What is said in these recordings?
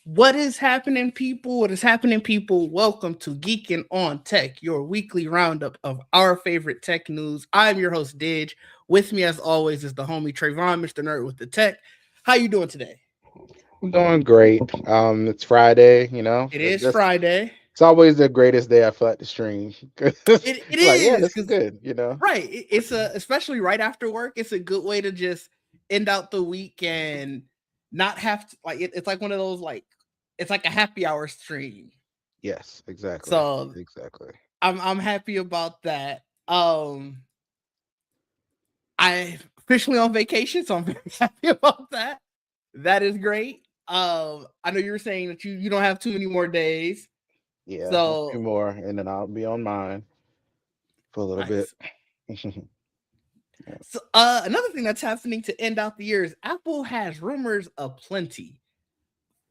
What is happening, people? What is happening, people? Welcome to Geekin on Tech, your weekly roundup of our favorite tech news. I'm your host, Didge. With me, as always, is the homie Trayvon, Mr. Nerd with the Tech. How you doing today? I'm doing great. It's Friday, It is Friday. it's always the greatest day I feel like to stream. 'Cause It like, yeah, is this is because good. right. It's a especially right after work. It's a good way to just end out the week and not have to it's like one of those it's like a happy hour stream. Yes, exactly. So Exactly. I'm happy about that. I officially on vacation, so I'm very happy about that. That is great. I know you were saying that you don't have too many more days. Yeah, a few So more and then I'll be on mine for a little bit. nice. So another thing that's happening to end out the year is Apple has rumors aplenty.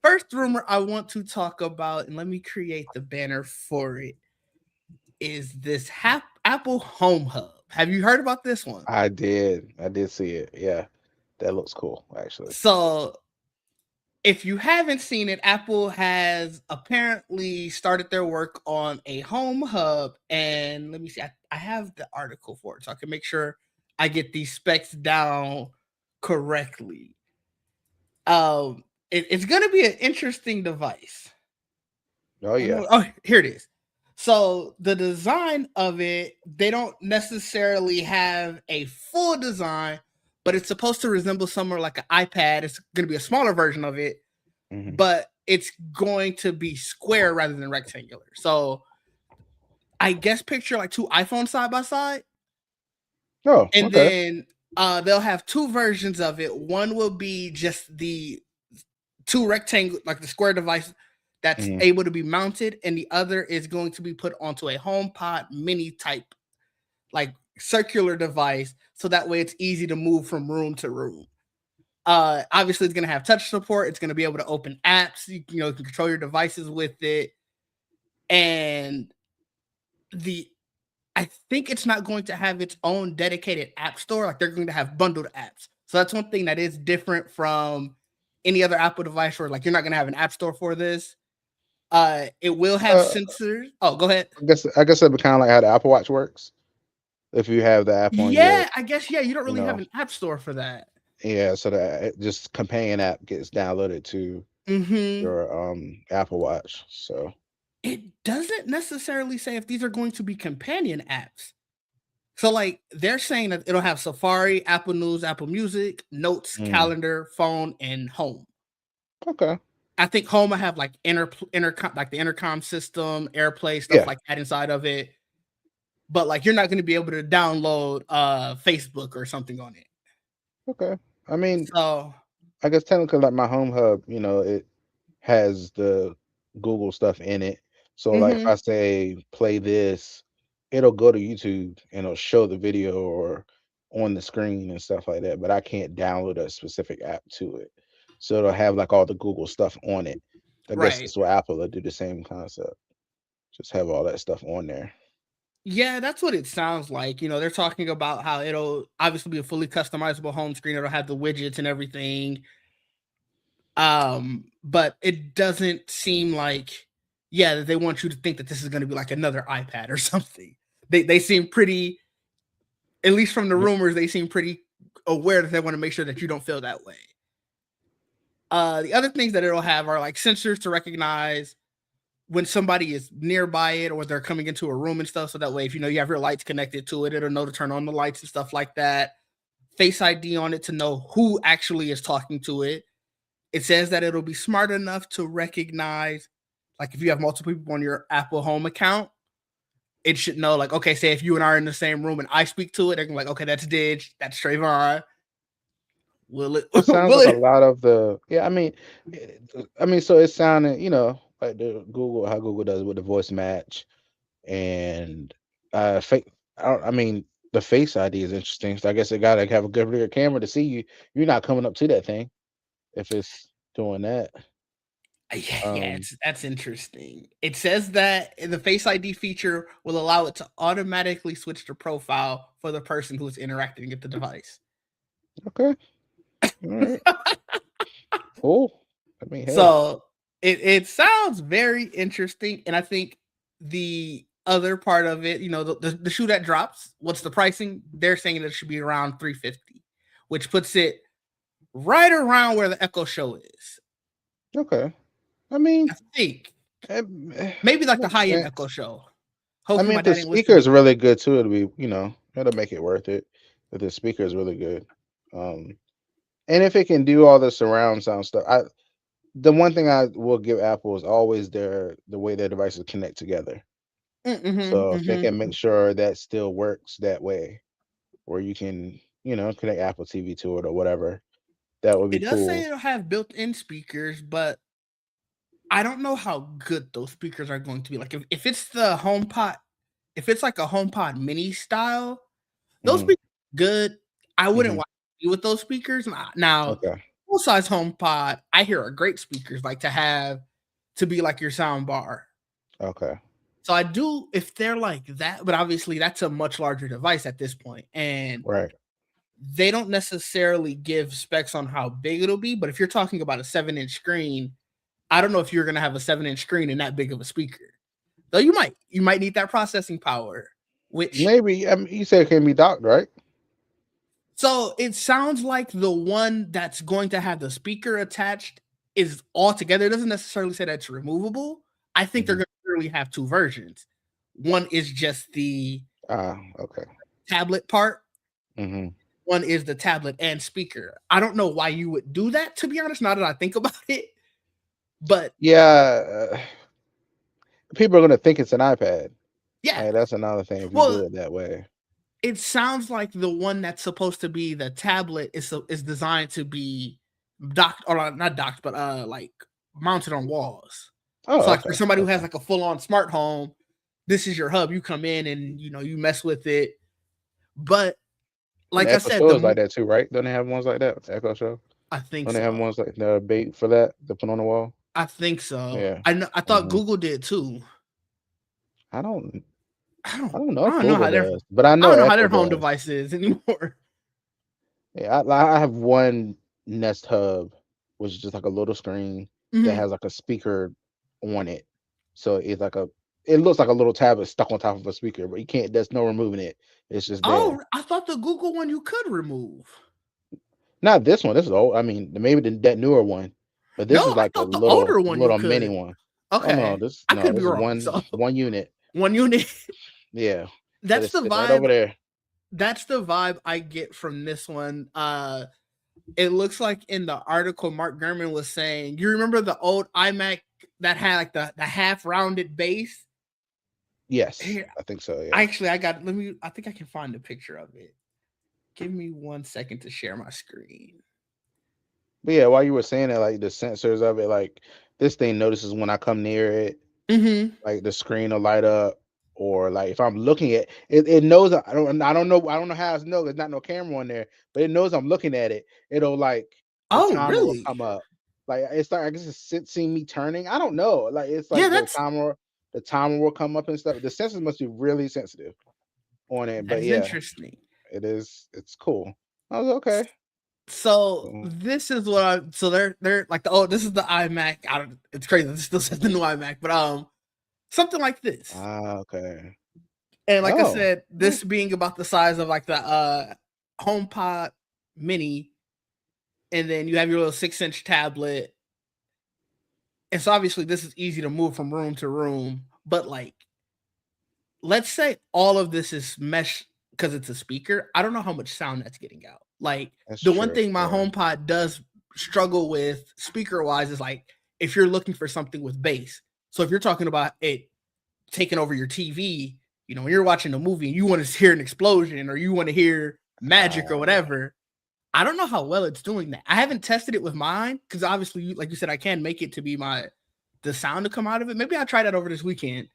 First rumor I want to talk about, and let me create the banner for it, is this Apple Home Hub. Have you heard about this one? I did. I did see it. Yeah. That looks cool, actually. So if you haven't seen it, Apple has apparently started their work on a home hub. And let me see, I have the article for it so I can make sure I get these specs down correctly. It's going to be an interesting device. Oh Oh, yeah. no, oh, here it is. So the design of it, they don't necessarily have a full design, but it's supposed to resemble somewhere like an iPad. It's going to be a smaller version of it, Hmm. but it's going to be square rather than rectangular. So I guess picture like two iPhones side by side, Oh, and okay. then they'll have two versions of it. One will be just the two rectangle, like the square device that's Hmm. able to be mounted, and the other is going to be put onto a HomePod mini type, like circular device, so that way it's easy to move from room to room. Obviously, it's going to have touch support. It's going to be able to open apps. You can control your devices with it, and the I think it's not going to have its own dedicated app store. Like they're going to have bundled apps. So that's one thing that is different from any other Apple device where like you're not going to have an app store for this. It will have Uh, sensors. Oh, go ahead. I guess that'd be kind of like how the Apple Watch works. If you have the app on your, Yeah, I guess yeah. You don't you really have know, an app store for that. yeah, so that just companion app gets downloaded to Hmm. your Apple Watch. So It doesn't necessarily say if these are going to be companion apps. So like they're saying that it'll have Safari, Apple News, Apple Music, Notes, mm, Calendar, Phone, and Home. okay, I think Home will have like intercom, like the intercom system, AirPlay, stuff yeah, like that inside of it. But like you're not going to be able to download Facebook or something on it. okay. I mean, So I guess technically, like my Home Hub, it has the Google stuff in it. So like if mhm, I say play this, it'll go to YouTube and it'll show the video or on the screen and stuff like that. But I can't download a specific app to it. So it'll have like all the Google stuff on it. I guess right. that's what Apple will do the same concept. Just have all that stuff on there. Yeah, that's what it sounds like. They're talking about how it'll obviously be a fully customizable home screen. It'll have the widgets and everything. But it doesn't seem like, yeah, that they want you to think that this is going to be like another iPad or something. They seem pretty, at least from the Mhm. rumors, they seem pretty aware that they want to make sure that you don't feel that way. The other things that it'll have are like sensors to recognize when somebody is nearby it or they're coming into a room and stuff. So that way, if you have your lights connected to it, it'll know to turn on the lights and stuff like that. Face ID on it to know who actually is talking to it. It says that it'll be smart enough to recognize, like if you have multiple people on your Apple Home account, it should know, like, okay, say if you and I are in the same room and I speak to it, they're gonna be like, okay, that's Didge, that's Trayvon. Will it? It sounds Will like a it? lot of the yeah. So it sounded like the Google how Google does with the voice match and fake. I mean, the face ID is interesting. So I guess it got to have a good rear camera to see you. You're not coming up to that thing if it's doing that. Yeah, Um, that's interesting. It says that the Face ID feature will allow it to automatically switch the profile for the person who is interacting with the device. okay, all right, cool. I mean, hey, So it sounds very interesting, and I think the other part of it, the shoe that drops, what's the pricing? They're saying that it should be around 350, which puts it right around where the Echo Show is. Okay. I mean, I think it, maybe like the makes high end sense. Echo Show. I Hopefully, mean, my if the dad ain't speaker listening. is really good too, it'll make it worth it. If the speaker is really good, um, and if it can do all the surround sound stuff, the one thing I will give Apple is always the way their devices connect together. Mm-hmm, So if they mm-hmm. can make sure that still works that way, where you can, connect Apple TV to it or whatever, that would be It does say cool. it'll have built-in speakers, but I don't know how good those speakers are going to be. Like if it's the HomePod, if it's like a HomePod mini style, those Hmm. speakers are good. I wouldn't Hmm. want to be with those speakers. Now, Okay. full size HomePod, I hear are great speakers, like to have to be like your sound bar. Okay. So I do if they're like that, but obviously that's a much larger device at this point, and Right. they don't necessarily give specs on how big it'll be. But if you're talking about a 7-inch screen, I don't know if you're gonna have a 7-inch screen and that big of a speaker. Though you might need that processing power, which Maybe. I mean, you said it can be docked, right? so it sounds like the one that's going to have the speaker attached is all together. It doesn't necessarily say that's removable. I think they're Hmm. gonna really have two versions. One is just the Ah. Okay. tablet part, Hmm. one is the tablet and speaker. I don't know why you would do that, to be honest, now that I think about it. But Yeah. People are gonna think it's an iPad. yeah. Like, that's another thing if you do Well, it that way. it sounds like the one that's supposed to be the tablet is designed to be docked or not docked, but like mounted on walls. So Oh, like for okay. somebody who has Okay. like a full on smart home, this is your hub. You come in and you mess with it. But And the like I Echo said, Show is like that too, right? Don't they have ones like that? The Echo Show? I think Don't they have so. ones like the bait for that to put on the wall? I think so. Yeah. I know. I thought Hmm. Google did too. I don't. I I don't. don't know I if don't know Google how their. does, but I I know don't know how Echo their home does. device is anymore. Yeah, I have one Nest Hub, which is just like a little screen that Mhm. has like a speaker on it. So it looks like a little tablet stuck on top of a speaker, but you can't. There's no removing it. It's just there. Oh, I thought the Google one you could remove. Not this one. This is old. I mean, maybe that newer one, but No, this is I like a thought the little older one you little mini could. one. Oh no, Okay, I could be this is wrong. one So one unit. one unit. Yeah, but That's it's the sitting right over vibe. there. That's the vibe I get from this one. It looks like in the article Mark Gurman was saying, you remember the old iMac that had like the half rounded base? Yes, Here, I think so. Yeah. actually, I think I can find a picture of it. Give me 1 second to share my screen. But yeah, while you were saying that, like the sensors of it, like this thing notices when I come near it, Mm-hmm. like the screen will light up, or like if I'm looking at it, it knows I don't know how it's know. There's not no camera on there, but it knows I'm looking at it. It'll like the Oh, timer will come really? up. Like it's like I guess it's seeing me turning. I don't know. Like it's Yeah, like the timer will come up and stuff. The sensors must be really sensitive on it. that But is yeah, interesting. it is. It's cool. I was okay. So So, this is what I so they're like this is the iMac. I don't it's crazy. This still says the new iMac, but something like this. okay. And like I Oh, said, oh, this being about the size of like the HomePod mini, and then you have your little 6-inch tablet. And so obviously this is easy to move from room to room, but like let's say all of this is mesh because it's a speaker. I don't know how much sound that's getting out. Like that's the one true. thing my Yeah. HomePod does struggle with speaker wise is like if you're looking for something with bass. So if you're talking about it taking over your TV, when you're watching a movie and you want to hear an explosion or you want to hear magic or Yeah. whatever, I don't know how well it's doing that. I haven't tested it with mine because obviously, like you said, I can make it to be the sound to come out of it. Maybe I'll try that over this weekend,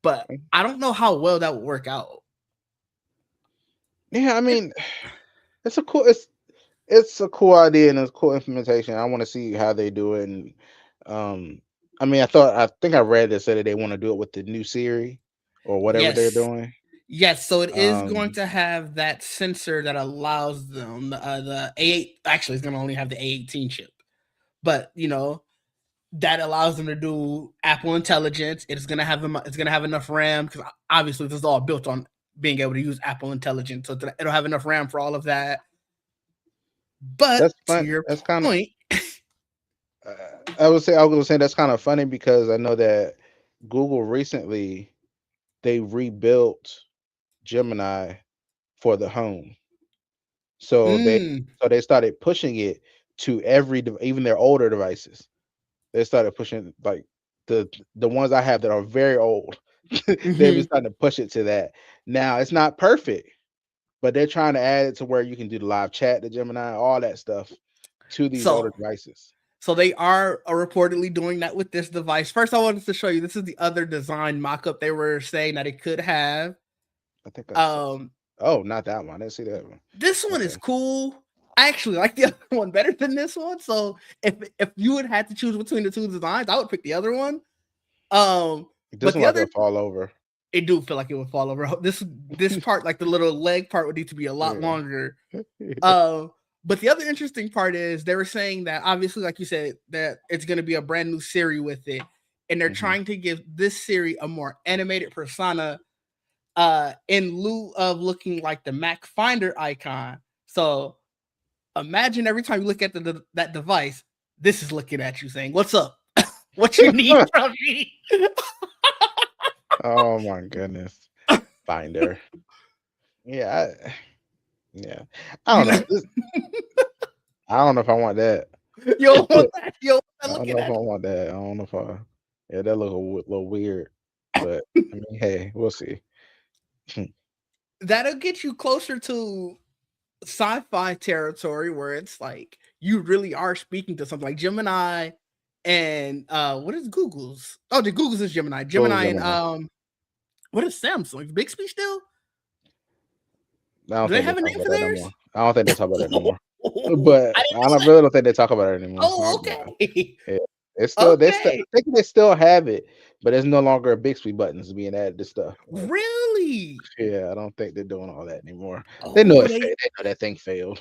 but I don't know how well that would work out. Yeah, I mean, it's a cool it's a cool idea and it's a cool implementation. I want to see how they do it. And um, I mean, I think I read that said that they want to do it with the new Siri or whatever they're Yes. doing. Yes, so it is going Um, to have that sensor that allows them the A8. Actually, it's going to only have the A18 chip, but that allows them to do Apple Intelligence. It's gonna have them. It's gonna have enough RAM because obviously this is all built on being able to use Apple Intelligence, so it'll have enough RAM for all of that. But That's to fun. your That's kind of. point, I was gonna say that's kind of funny because I know that Google recently they rebuilt Gemini for the home. So mm, they started pushing it to even their older devices. They started pushing like the ones I have that are very old. They've been mm-hmm. starting to push it to that. Now it's not perfect, but they're trying to add it to where you can do the live chat, the Gemini, all that stuff to these older so devices. so they are reportedly doing that with this device. First, I wanted to show you. This is the other design mock-up they were saying that it could have. I think I saw. Um, Oh, not that one. I didn't see that one. this one is Okay. cool. I actually like the other one better than this one. So if you would have to choose between the two designs, I would pick the other one. This But one the like other, it'll fall over. it do feel like it would fall over. This part, like the little leg part, would need to be a lot Yeah. longer. Um, but the other interesting part is they were saying that obviously, like you said, that it's going to be a brand new Siri with it, and they're Mhm. trying to give this Siri a more animated persona, in lieu of looking like the Mac Finder icon. So imagine every time you look at that device, this is looking at you saying, "What's up? What you need from me?" Oh my goodness. Finder. Yeah. Yeah. I don't You know. I don't know if I want that. you don't want that. You don't want I that don't looking know if at I want that. I don't know if I. Yeah, that look little weird. But I mean, hey, we'll see. that'll get you closer to sci-fi territory where it's like you really are speaking to something like Gemini and what is Google's? Oh, the Google's is Gemini. Go Gemini and Gemini. what is Samsung? Bixby still? I don't Do they think they have a talk name about for that no more. theirs? I don't think they talk about that no more. I But didn't I know don't, that. really don't think they talk about it anymore. Oh, okay. Yeah, it's still I Okay. think they still have it, but there's no longer a Bixby buttons being added to stuff. Like, Really? yeah, I don't think they're doing all that anymore. They know Oh, they they know that thing failed.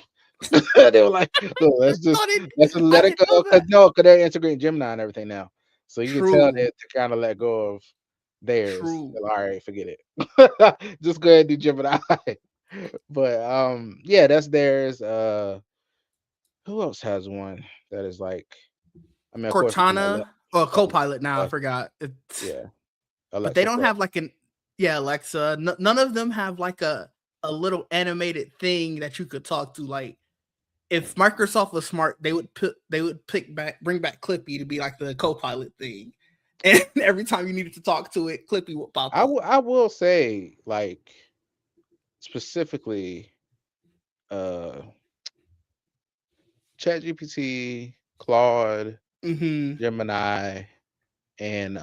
They were like, "Look, thought it. let's just I let it didn't know go," that. because they're integrating Gemini and everything now. So you can tell True. that to kind of let go of theirs. True. All right, forget it. Just go ahead and do Gemini. But yeah, that's theirs. Who else has one that is like? I mean, of course, you know, Cortana or Alexa Copilot. Now I stuff. forgot. It's Yeah, but they Alexa don't stuff. have like an yeah Alexa. None of them have like a little animated thing that you could talk to. Like if Microsoft was smart, they would pick back bring back Clippy to be like the Copilot thing, and every time you needed to talk to it, Clippy would pop up. I will say like specifically, uh, ChatGPT, Claude, Hmm. Gemini, and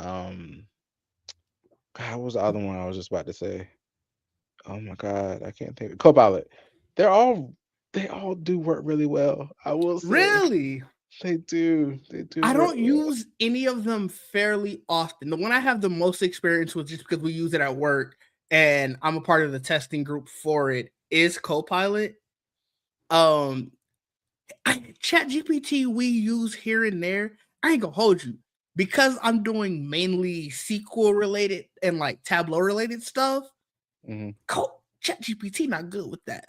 God, what was the other one I was just about to say? Oh my God, I can't think. Copilot. They're all they all do work really well. I will say Really, they do. They do I work don't well. use any of them fairly often. The one I have the most experience with, just because we use it at work and I'm a part of the testing group for it, is Copilot. Um, Chat GPT we use here and there. I ain't gonna hold you because I'm doing mainly SQL related and like Tableau related stuff. Hmm. Chat GPT not good with that.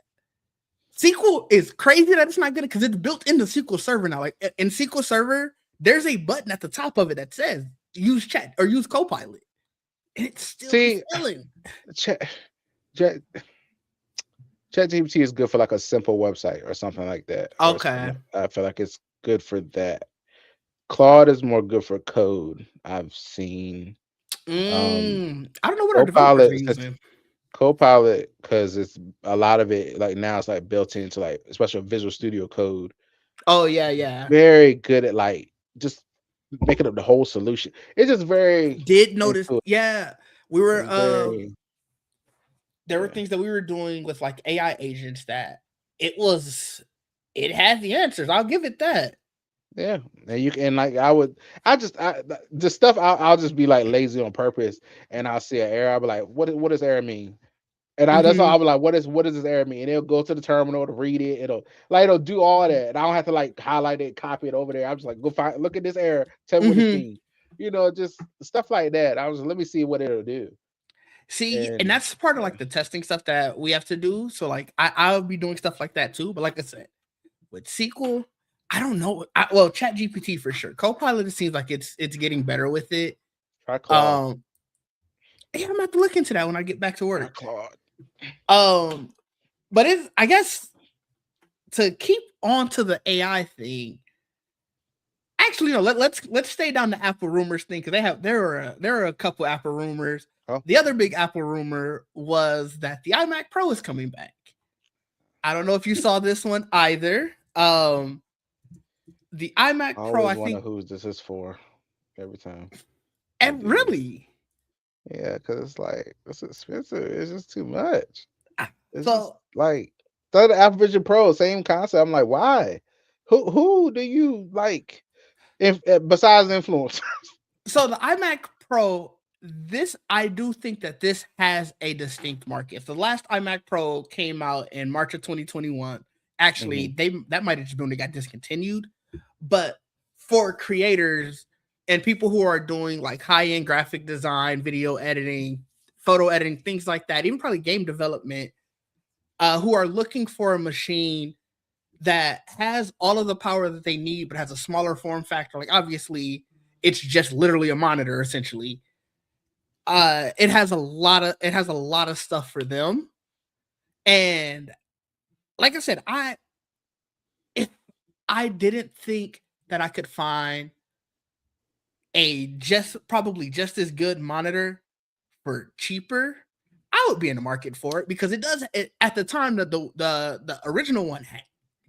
SQL is crazy that it's not good because it's built into SQL Server now. Like in SQL Server, there's a button at the top of it that says use chat or use Copilot, and it still be See, failing. Chat Chat ChatGPT is good for like a simple website or something like that, or Okay. something. I feel like it's good for that. Claude is more good for code. I've seen um I don't know what our developers are Copilot, using. Copilot, because it's a lot of it like now it's like built into like especially Visual Studio Code. Oh yeah, yeah. Very good at like just making up the whole solution. It's just very Did notice, intuitive. yeah. We were It's very there were yeah. things that we were doing with like AI agents that it was it had the answers. I'll give it that. Yeah, and you can like the stuff I'll just be like lazy on purpose, and I'll see an error. I'll be like, what does error mean? And that's all Mm-hmm. I was like, what does this error mean? And it'll go to the terminal to read it. It'll do all that. And I don't have to like highlight it, copy it over there. I'm just like, look at this error, tell me what this Mm-hmm. means. Just stuff like that. I was let me see what it'll do. See, and And that's part of yeah, like the testing stuff that we have to do. So like I'll be doing stuff like that too. But like I said, with SQL, I don't know. Well, Chat GPT for sure. Copilot, it seems like it's getting better with it. try Claude. Um, yeah, I'm gonna have to look into that when I get back to Try work. Claude. Um, but it's I guess to keep on to the AI thing. Actually, no. Let's stay down the Apple rumors thing because there are a couple Apple rumors. Oh, The other big Apple rumor was that the iMac Pro is coming back. I don't know if you saw this one either. The I iMac Pro, always I wonder think, whose this is for every time I and do this. really, Yeah, because it's like it's expensive. It's just too much. ah, It's just so like the Apple Vision Pro, same concept. I'm like, why? Who do you like? If besides influencers? so the iMac Pro, this I do think that this has a distinct market. If the last iMac Pro came out in March of 2021, actually hmm that might have just been when it got discontinued. But for creators and people who are doing like high-end graphic design, video editing, photo editing, things like that, even probably game development, who are looking for a machine that has all of the power that they need, but has a smaller form factor. Like obviously, it's just literally a monitor essentially. It has a lot of stuff for them. And like I said, if I didn't think that I could find a probably just as good monitor for cheaper, I would be in the market for it because at the time that the original one had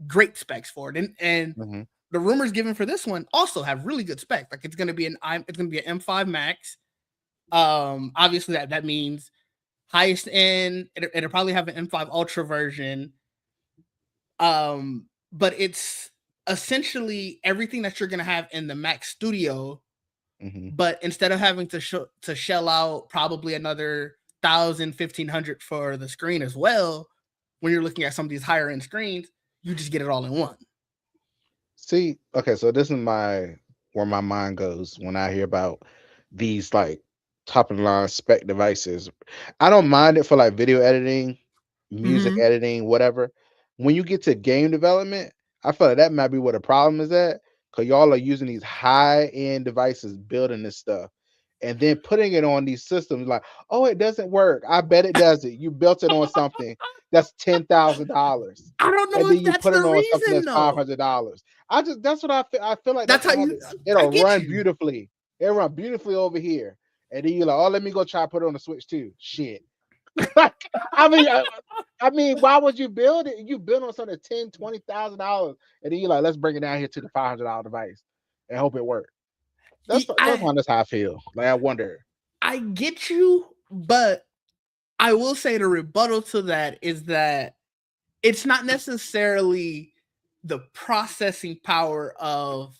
great specs for it, and hmm the rumors given for this one also have really good specs. Like it's gonna be an M5 Max. Obviously that means highest end. It'll probably have an M5 Ultra version. But it's essentially everything that you're gonna have in the Mac Studio, hmm but instead of having to shell out probably another 1,000, 1,500 for the screen as well, when you're looking at some of these higher end screens, you just get it all in one. See, okay, so this is where my mind goes when I hear about these like top of the line spec devices. I don't mind it for like video editing, music Mm-hmm. editing, whatever. When you get to game development, I feel like that might be where the problem is at. Cause y'all are using these high end devices building this stuff and then putting it on these systems like, oh, it doesn't work. I bet it does it. You built it on something that's $10,000 I don't and know then if you that's put the it on something reason that's though. $500. That's what I feel like That's that's how what you. happens. I It'll get run you. beautifully. It'll run beautifully over here. And then you're like, oh, let me go try to put it on the Switch too. Shit. I mean, why would you build it? You build on something $10,000, $20,000, and then you're like, let's bring it down here to the $500 device and hope it works. I That's how I feel. Like I wonder. I get you, but I will say the rebuttal to that is that it's not necessarily the processing power of,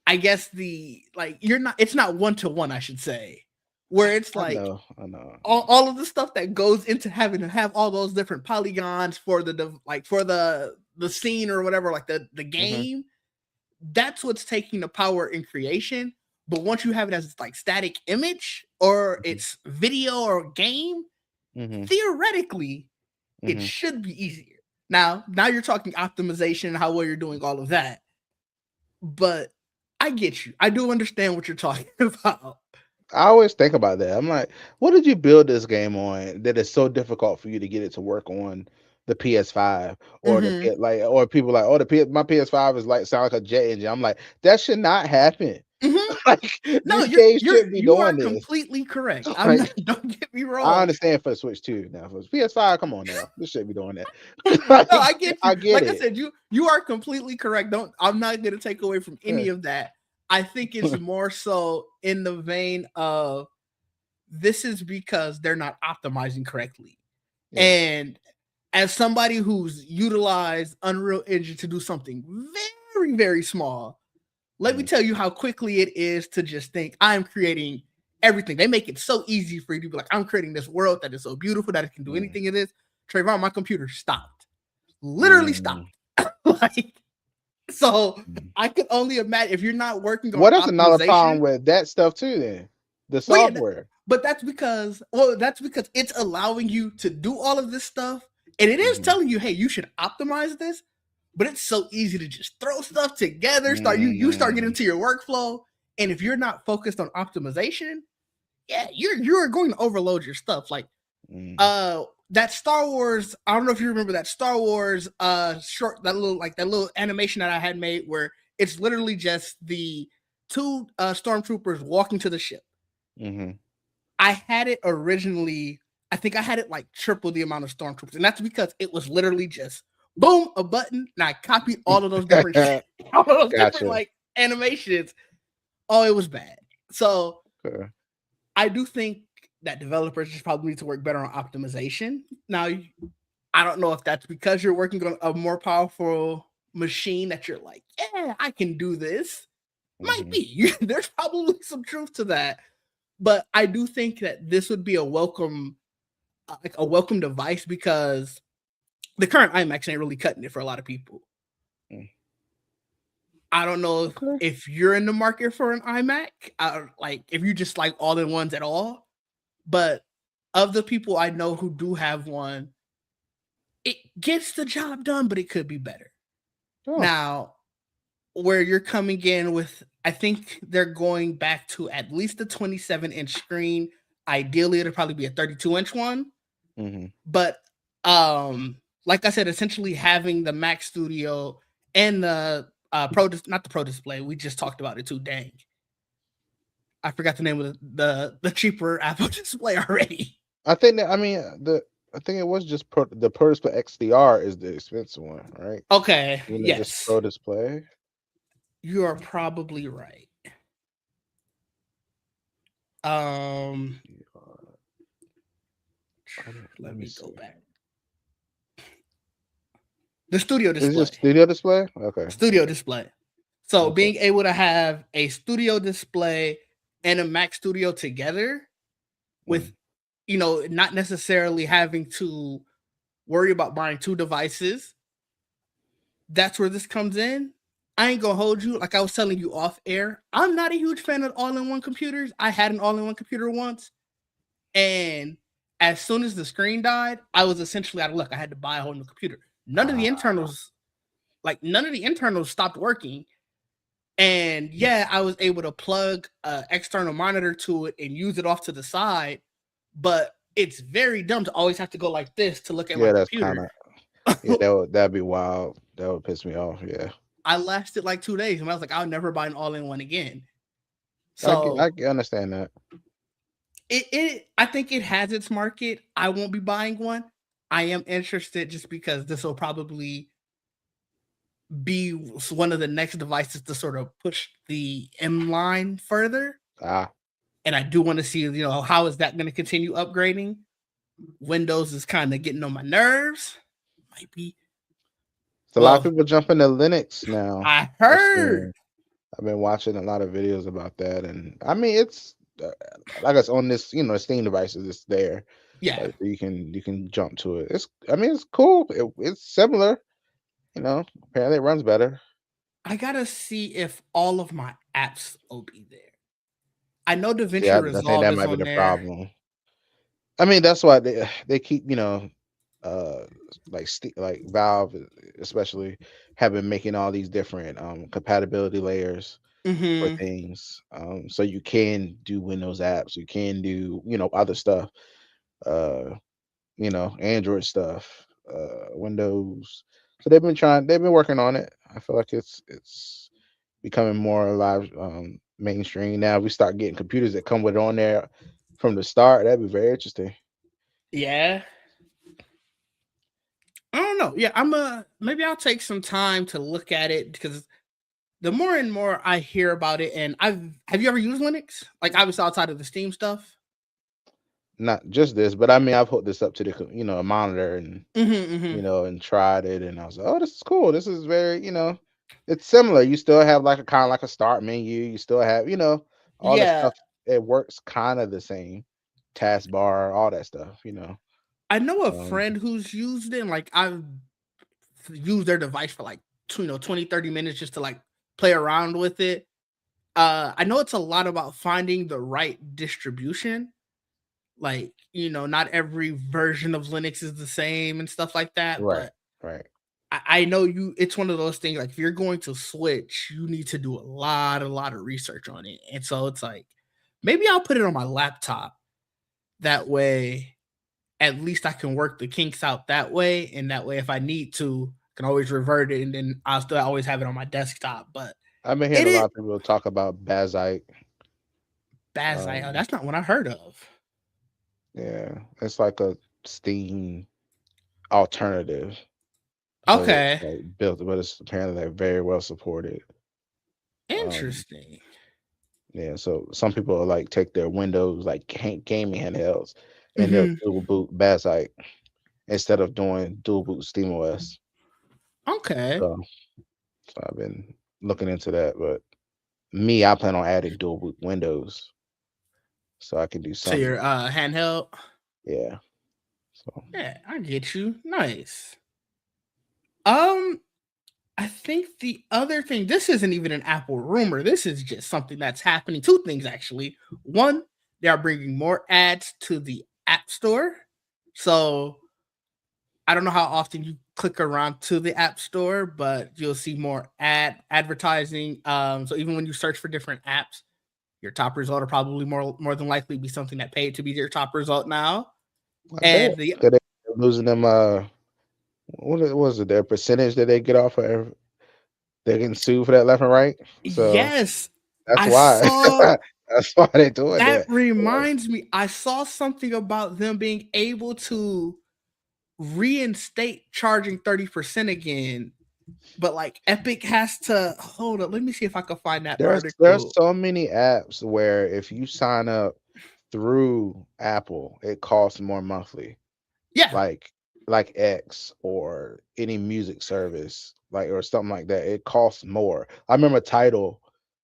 I guess, the like you're not it's not one to one, I should say, where it's like I know. all of the stuff that goes into having to have all those different polygons for for the scene or whatever, like the hmm game. That's what's taking the power in creation. But once you have it as like static image or hmm it's video or game, hmm theoretically it hmm should be easier. Now you're talking optimization and how well you're doing all of that. But I get you. I do understand what you're talking about. I always think about that. I'm like, what did you build this game on that is so difficult for you to get it to work on the PS5 or Mm-hmm. or people like, oh, my PS5 is like sound like a jet engine. I'm like, that should not happen. Mm-hmm. Like No, this game shouldn't be you are doing this. completely correct. I'm not. Like Don't get me I wrong. understand for the Switch 2 now. For PS5, come on now. This shouldn't be doing that. No, Like I get you. I get Like I it. said, you are completely correct. Don't I'm not gonna take away from Yeah. any of that. I think it's more so in the vein of this is because they're not optimizing correctly. Yeah. And as somebody who's utilized Unreal Engine to do something very, very small, let me Mhm. tell you how quickly it is to just think I'm creating everything. They make it so easy for you to be like, I'm creating this world that is so beautiful that it can do Mm, anything it is. Trayvon, my computer stopped. Literally mm, stopped. Like, so mm. I could only imagine if you're not working on What is another problem optimization. with that stuff too? Then the Well, yeah, software. but that's because it's allowing you to do all of this stuff, and it is Mhm. telling you, hey, you should optimize this. But it's so easy to just throw stuff together. You start getting Mm, into your workflow, and if you're not focused on optimization, yeah, you're going to overload your stuff. Like mm, that Star Wars. I don't know if you remember that Star Wars short that little animation that I had made where it's literally just the two stormtroopers walking to the ship. mhm. I had it originally. I think I had it like triple the amount of stormtroopers, and that's because it was literally just boom a button, and I copied all of those different all of those different Gotcha. like animations. Oh, it was bad. So Okay. I do think that developers just probably need to work better on optimization. Now, I don't know if that's because you're working on a more powerful machine that you're like, yeah, I can do this. Might Mhm. be. There's probably some truth to that, but I do think that this would be a welcome, like a welcome device because the current iMacs ain't really cutting it for a lot of people. Mm. I don't know Okay. if you're in the market for an iMac, like if you just like all in ones at all. But of the people I know who do have one, it gets the job done, but it could be better. Oh. Now, where you're coming in with, I think they're going back to at least a 27-inch screen. Ideally, it'll probably be a 32-inch one. Mhm. But like I said, essentially having the Mac Studio and the not the Pro Display. We just talked about it too. Dang, I forgot the name of the cheaper Apple Display already. I think that I think it was just the Pro Display XDR is the expensive one, right? Okay, You know, just yes, Pro Display. you are probably right. Um, XDR. Let let me me go see. back. The Studio Is it just Display. Studio Display? Okay. Studio Yeah. Display. So Okay. being able to have a Studio Display and a Mac Studio together with, Mm. not necessarily having to worry about buying two devices. That's where this comes in. I ain't gonna hold you. Like I was telling you off air, I'm not a huge fan of all-in-one computers. I had an all-in-one computer once, and as soon as the screen died, I was essentially out of luck. I had to buy a whole new computer. Ah. None of the internals stopped working. And yeah, I was able to plug an external monitor to it and use it off to the side, but it's very dumb to always have to go like this to look at my Yeah, that's kind computer. of yeah. That'd be wild. That would piss me off. Yeah. I lasted like 2 days and I was like, I'll never buy an all-in-one again. I So understand that. I think it has its market. I won't be buying one. I am interested just because this will probably be one of the next devices to sort of push the M line further. Ah. And I do want to see, how is that going to continue upgrading? Windows is kind of getting on my nerves. Might be. So a lot of Well, people jumping to Linux now. I I've heard. seen. I've been watching a lot of videos about that, and I mean, it's like it's on this, Steam devices. It's there, Yeah, like you can jump to it. It's cool. It's similar. Apparently it runs better. I gotta see if all of my apps will be there. I know See, DaVinci I think Resolve that is might be on the there. problem. I mean, that's why they keep uh like Valve especially have been making all these different compatibility layers for Hmm. things. So you can do Windows apps, you can do, other stuff, uh, Android stuff, Windows. So they've been working on it. I feel like it's becoming more alive, mainstream. Now we start getting computers that come with it on there from the start. That'd be very interesting. Yeah, I don't know. Yeah, maybe I'll take some time to look at it because the more and more I hear about it, and have you ever used Linux? Like obviously outside of the Steam stuff. Not just this, but I mean, I've hooked this up to a monitor and Hmm. Hmm. and tried it, and I was like, oh, this is cool. This is very, it's similar. You still have like a kind of like a start menu. You still have, all the Yeah, stuff. it works kind of the same. Taskbar, all that stuff, you know. I know a Um, friend who's used it. And, like I've used their device for like 20, 30 minutes just to like play around with it. I know it's a lot about finding the right distribution. Like, not every version of Linux is the same and stuff like that. right, But right. I know it's one of those things like if you're going to switch, you need to do a lot of research on it. And so it's like maybe I'll put it on my laptop. That way, at least I can work the kinks out that way. And that way, if I need to, I can always revert it and then I'll still always have it on my desktop. But I've been it hearing a is lot of people talk about Bazite. Bazai. Um, That's not one I heard of. yeah, it's like a Steam alternative, but it's Okay. like built, but it's apparently like very well supported. Um, Interesting. yeah, so some people like take their Windows like gaming handhelds and they'll Hmm. dual boot Bazite instead of doing dual boot SteamOS. Okay. So, so I've been looking into that, but me, I plan on adding dual boot Windows so I can do To your something. handheld. Yeah. So Yeah, I get you. Nice. Um, I think the other thing, this isn't even an Apple rumor. This is just something that's happening. Two things actually. One, they are bringing more ads to the App Store. So I don't know how often you click around to the App Store, but you'll see more advertising. So even when you search for different apps, your top result will probably more than likely be something that paid to be your top result now. I bet And the 'cause they losing them. Was it their percentage that they get off of? They're getting sued for that left and right. So yes, that's I why. saw That's why they're doing that that. Like, reminds me. I saw something about them being able to reinstate charging 30% again, but like Epic has to hold up. Let me see if I can find that there's article. so many apps where if you sign up through Apple, it costs more monthly. Yeah, Like like X or any music service, like or something like that. It costs more. I remember Title,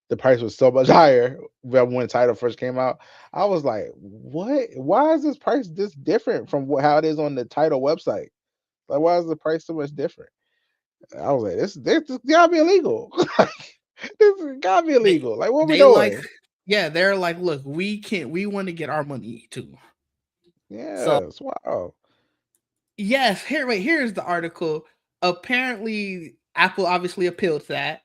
the price was so much higher when Title first came out. I was like, what? Why is this price this different from how it is on the Title website? Like, why is the price so much different? I was like, this gotta be illegal. Like, this gotta be they illegal. Like, what we they like doing? yeah, they're like, look, we want to get our money too. So Yes, wow. yes, here's the article. Apparently, Apple obviously appealed to that,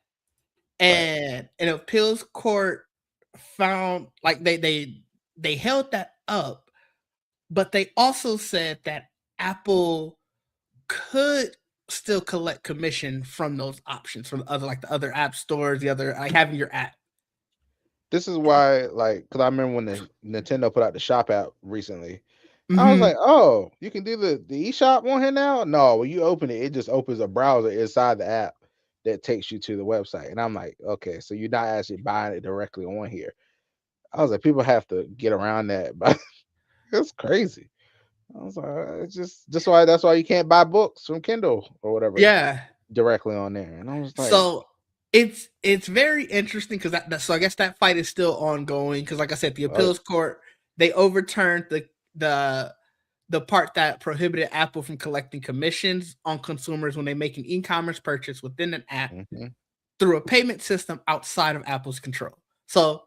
Right. and an appeals court found like they held that up, but they also said that Apple could still collect commission from those options from the other app stores, the other like having your app. This is why, like, because I remember when the Nintendo put out the Shop app recently. I was Hmm. like, "Oh, you can do the eShop on here now." No, when you open it, it just opens a browser inside the app that takes you to the website. And I'm like, okay, so you're not actually buying it directly on here. I was like, people have to get around that, but it's crazy. I was like, it's just why that's why you can't buy books from Kindle or whatever Yeah. directly on there. And I was like, So it's very interesting because so I guess that fight is still ongoing because like I said, the right, appeals court they overturned the the part that prohibited Apple from collecting commissions on consumers when they make an e-commerce purchase within an app hmm through a payment system outside of Apple's control. So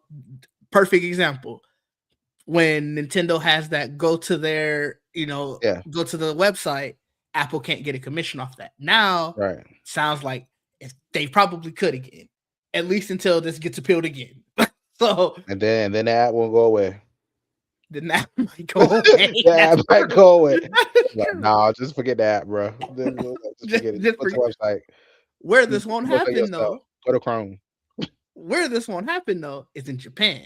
perfect example when Nintendo has that yeah, go to the website, Apple can't get a commission off that. Now, right. sounds like if they probably could again, at least until this gets appealed again. So And then the app won't go away. then that might go away. The That's app might true. go away. That's Like, true. nah, just forget that, bro. Just Just, forget it. Just just go for, to the website. where Just this won't look at happen yourself. though, Go to Chrome. where this won't happen though is in Japan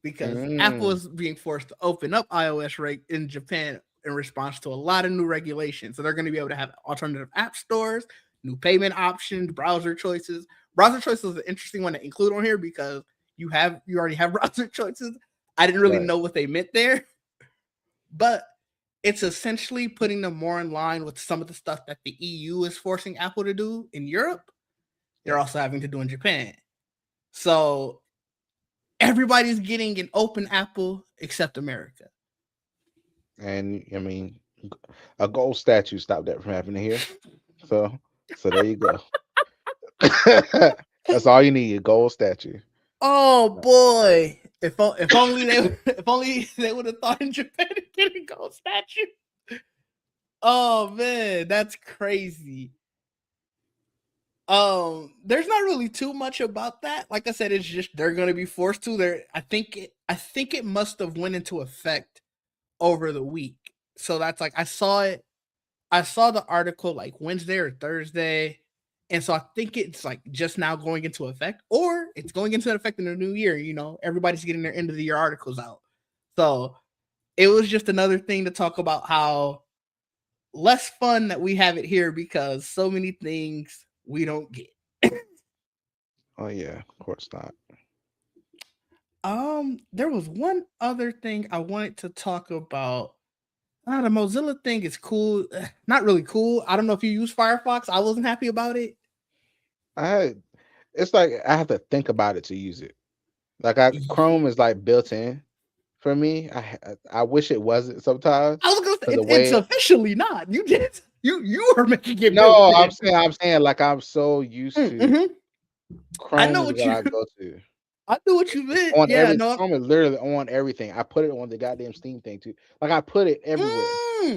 because Apple Mm, is being forced to open up iOS rate in Japan in response to a lot of new regulations. So they're going to be able to have alternative app stores, new payment options, browser choices. Browser choices is an interesting one to include on here because you already have browser choices. I didn't really right. know what they meant there, but it's essentially putting them more in line with some of the stuff that the EU is forcing Apple to do in Europe. They're Yeah. also having to do in Japan. So everybody's getting an open Apple except America. And I mean, a gold statue stopped that from happening here. So, there you go. That's all you need, a gold statue. Oh boy! If only they if only they would have thought in Japan to get a gold statue. Oh man, that's crazy. There's not really too much about that. Like I said, it's just they're gonna be forced to. I think it must have went into effect over the week. So that's like I saw it. I saw the article like Wednesday or Thursday. And so I think it's like just now going into effect, or it's going into effect in the new year. You know, everybody's getting their end of the year articles out. So it was just another thing to talk about how less fun that we have it here because so many things we don't get. Oh yeah, of course not. There was one other thing I wanted to talk about. The Mozilla thing is cool. Not really cool. I don't know if you use Firefox. I wasn't happy about it. It's like I have to think about it to use it. Like Chrome is like built in for me. I wish it wasn't sometimes I was gonna say because the it's way. officially not. You did. You are making it built No, I'm in. saying like I'm so used to Mm-hmm. I Chrome know is what what you. I go to. I know what you meant. On Yeah. every No. Chrome is literally on everything. I put it on the goddamn Steam thing too. Like I put it everywhere.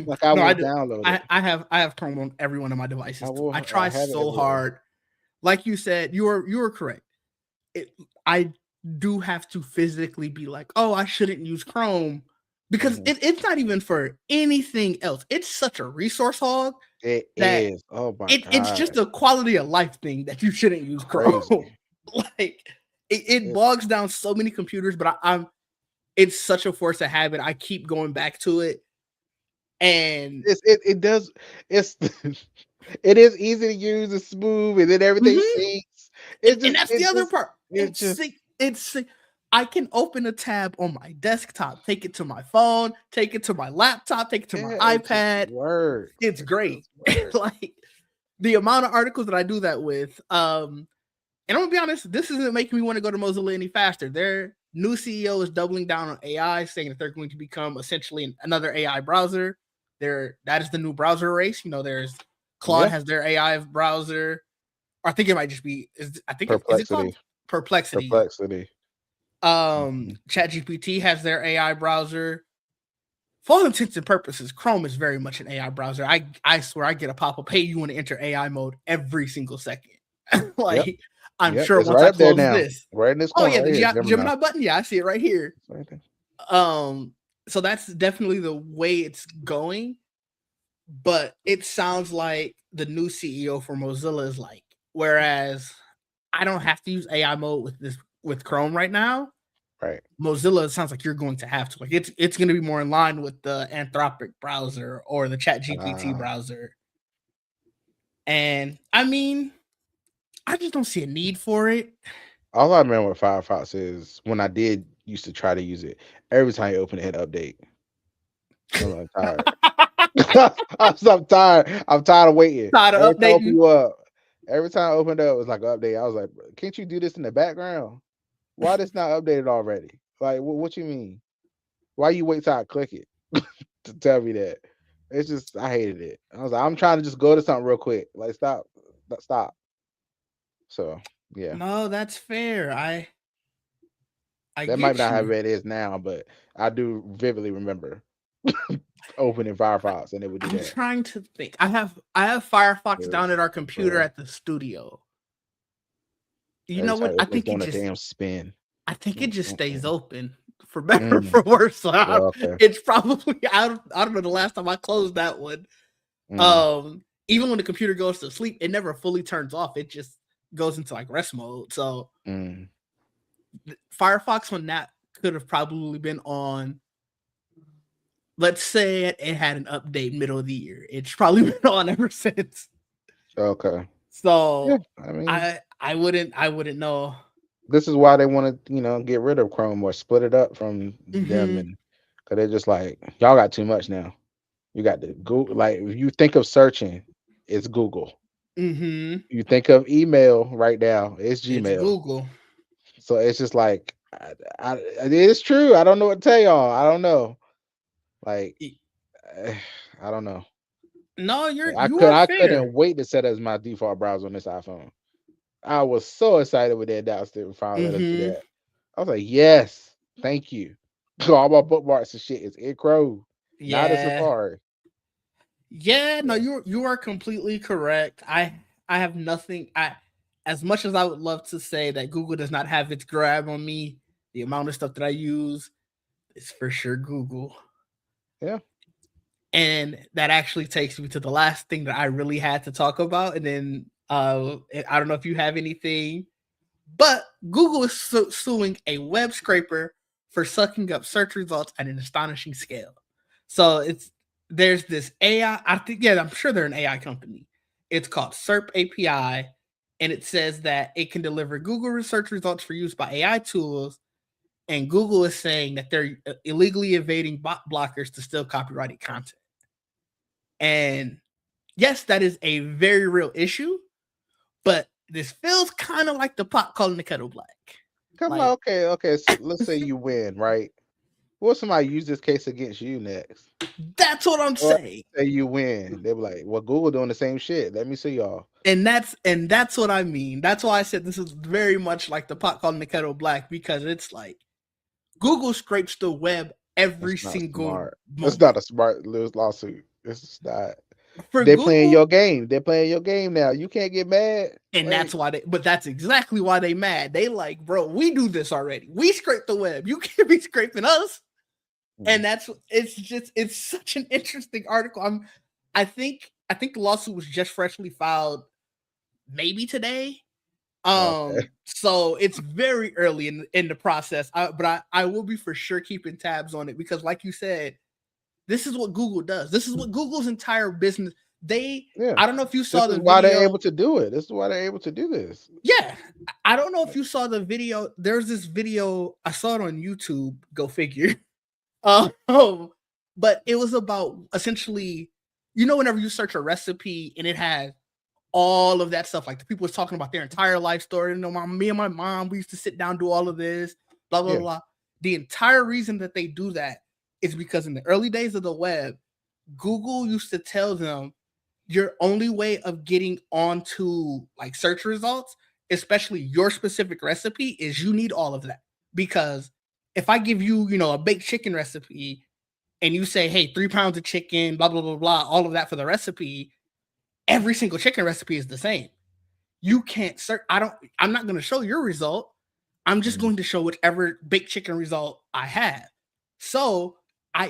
Like I No, I will do. download it. I have Chrome on every one of my devices too. I I try have it so everywhere. hard. Like you said, you were correct. I do have to physically be like, oh, I shouldn't use Chrome because it's not even for anything else. It's such a resource hog It that is. Oh my it's god. just a quality of life thing that you shouldn't use Crazy. Chrome. Like it bogs down so many computers, but I'm it's such a force of habit. I keep going back to it. And It does it's it is easy to use, it's smooth, and then everything syncs. and that's the other part. It just It's I can open a tab on my desktop, take it to my phone, take it to my laptop, take it to my it just iPad. works. It's It great. just works. Like the amount of articles that I do that with. And I'm gonna be honest, this isn't making me want to go to Mozilla any faster. Their new CEO is doubling down on AI, saying that they're going to become essentially another AI browser. That is the new browser race. You know, there's Claude Yeah. has their AI browser. Or I think it might just be. Is it called Perplexity? Perplexity. ChatGPT has their AI browser. For all intents and purposes, Chrome is very much an AI browser. I swear I get a pop up. Hey, you want to enter AI mode every single second? Like Yep. I'm sure It's once right I up there close now. this. Right in this Oh corner yeah, right the here, Gemini. Gemini button. Yeah, I see it right here. Right there. So that's definitely the way it's going. But it sounds like the new CEO for Mozilla is like, whereas I don't have to use AI mode with Chrome right now. Right. Mozilla sounds like you're going to have to. Like it's going to be more in line with the Anthropic browser or the ChatGPT browser. And I mean, I just don't see a need for it. All I remember with Firefox is when I did used to try to use it, every time you open it, it update. I'm tired. I'm tired. I'm tired of waiting. Tired of Every time I open updating. you up, every time I opened up, it was like an update. I was like, can't you do this in the background? Why this not updated already? Like, what you mean? Why you wait till I click it to tell me that? It's just I hated it. I was like, I'm trying to just go to something real quick. Like, stop. So yeah, No, that's fair. I that might get not have you. it is now, but I do vividly remember opening Firefox and it would do I'm that. trying to think. I have Firefox down at our Yes, computer at the studio. You every know time what? you open, it's doing a damn spin. I think it just stays open for better or Mm, for worse. So okay. it's probably I don't know the last time I closed that one. Even when the computer goes to sleep, it never fully turns off. It just goes into like rest mode. So Firefox on that could have probably been on. Let's say it had an update middle of the year. It's probably been on ever since. Okay. So Yeah, I mean, I wouldn't know. this is why they want to, get rid of Chrome or split it up from them, and because they're just like, y'all got too much now. You got the Google. Like, if you think of searching, it's Google. You think of email right now, it's It's Gmail. Google. So it's just like It is true. I don't know what to tell y'all. I don't know. Like, Y- I don't know. No, I you could are I fair. couldn't wait to set as my default browser on this iPhone. I was so excited when they announced it and finally let us do Mm-hmm. that. I was like, yes, thank you. All my bookmarks and shit is in Chrome, not in Yeah. Safari. Yeah, no, Yeah, you are completely correct. I have nothing. I As much as I would love to say that Google does not have its grab on me, the amount of stuff that I use is for sure Google. yeah. And that actually takes me to the last thing that I really had to talk about. And then I don't know if you have anything, but Google is suing a web scraper for sucking up search results at an astonishing scale. So there's this AI. I think I'm sure they're an AI company. It's called SERP API, and it says that it can deliver Google research results for use by AI tools. And Google is saying that they're illegally evading bot blockers to steal copyrighted content. And yes, that is a very real issue, but this feels kind of like the pot calling the kettle black. Come on, Like, okay. So let's say you win, right? What somebody use this case against you next? that's what I'm Or saying. say you win, they be like, "Well, Google doing the same shit. Let me see y'all." And that's what I mean. That's why I said this is very much like the pot calling the kettle black, because it's like Google scrapes the web every That's not single smart. That's moment. not a smart lawsuit. It's not. For They playing Google, your game. They're playing your game now. You can't get mad. and Like, that's exactly why they mad. They like, bro, we do this already. We scrape the web. You can't be scraping us. mm, And it's such an interesting article. I think the lawsuit was just freshly filed maybe today. okay, So it's very early in the process. But I will be for sure keeping tabs on it, because like you said, this is what Google does. This is what Google's entire business. They yeah. I don't know if you This saw is the why they're able video. to do it. This is why they're able to do this. Yeah. I don't know if you saw the video. There's this video. I saw it on YouTube. Go figure. Um, but it was about essentially, whenever you search a recipe and it has all of that stuff, like the people was talking about their entire life story. Me and my mom, we used to sit down, do all of this, blah, blah, Yeah. blah. The entire reason that they do that is because in the early days of the web, Google used to tell them your only way of getting onto like search results, especially your specific recipe, is you need all of that. Because if I give you, a baked chicken recipe and you say, hey, 3 pounds of chicken, blah, blah, blah, blah, all of that for the recipe, every single chicken recipe is the same. You can't search. I'm not going to show your result. I'm just Mhm. going to show whichever baked chicken result I have. So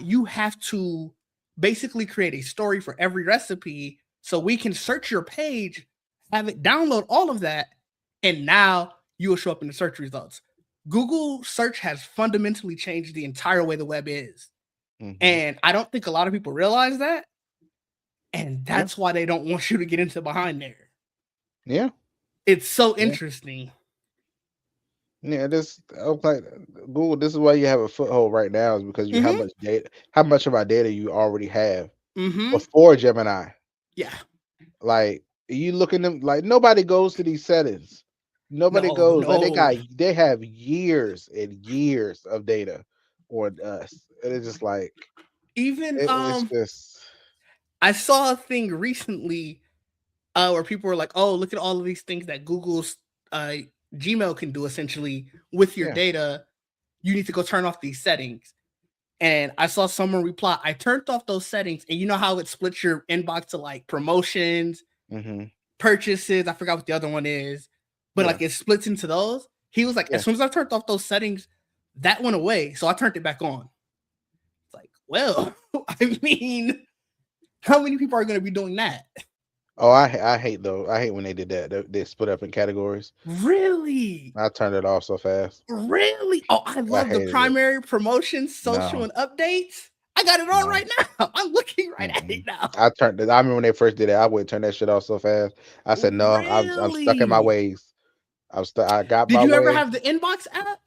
you have to basically create a story for every recipe so we can search your page, have it download all of that, and now you will show up in the search results. Google search has fundamentally changed the entire way the web is. Mhm. And I don't think a lot of people realize that. And Yeah. that's why they don't want you to get into behind there. Yeah. It's so Yeah. interesting. Yeah. This okay. Google. This is why you have a foothold right now, is because you Mm-hmm. how much of our data you already have Mm-hmm. before Gemini. Yeah. Like, you look at them, like, nobody goes to these settings. Nobody No, goes, like, no. they have years and years of data on us. And it's just like Even it's just I saw a thing recently where people were like, "Oh, look at all of these things that Google's uh Gmail can do essentially with your yeah. data. You need to go turn off these settings." And I saw someone reply, "I turned off those settings, and you know how it splits your inbox to like promotions, Mhm. purchases, I forgot what the other one is, but Yeah. like it splits into those." He was like, Yeah. "As soon as I turned off those settings, that went away. So I turned it back on." It's like, well, I mean, how many people are going to be doing that? Oh, I hate though. I hate when they did that. They split up in categories. Really? I turned it off so fast. Really? Oh, I I love the hated it. primary promotions, social, No, and updates. I got it on no. right now. I'm looking right at it Mm-mm. now. I remember when they first did it. I would turn that shit off so fast. I said, no, I'm stuck in my Really? ways. I'm stuck. I got Did my you ever way. have the inbox app?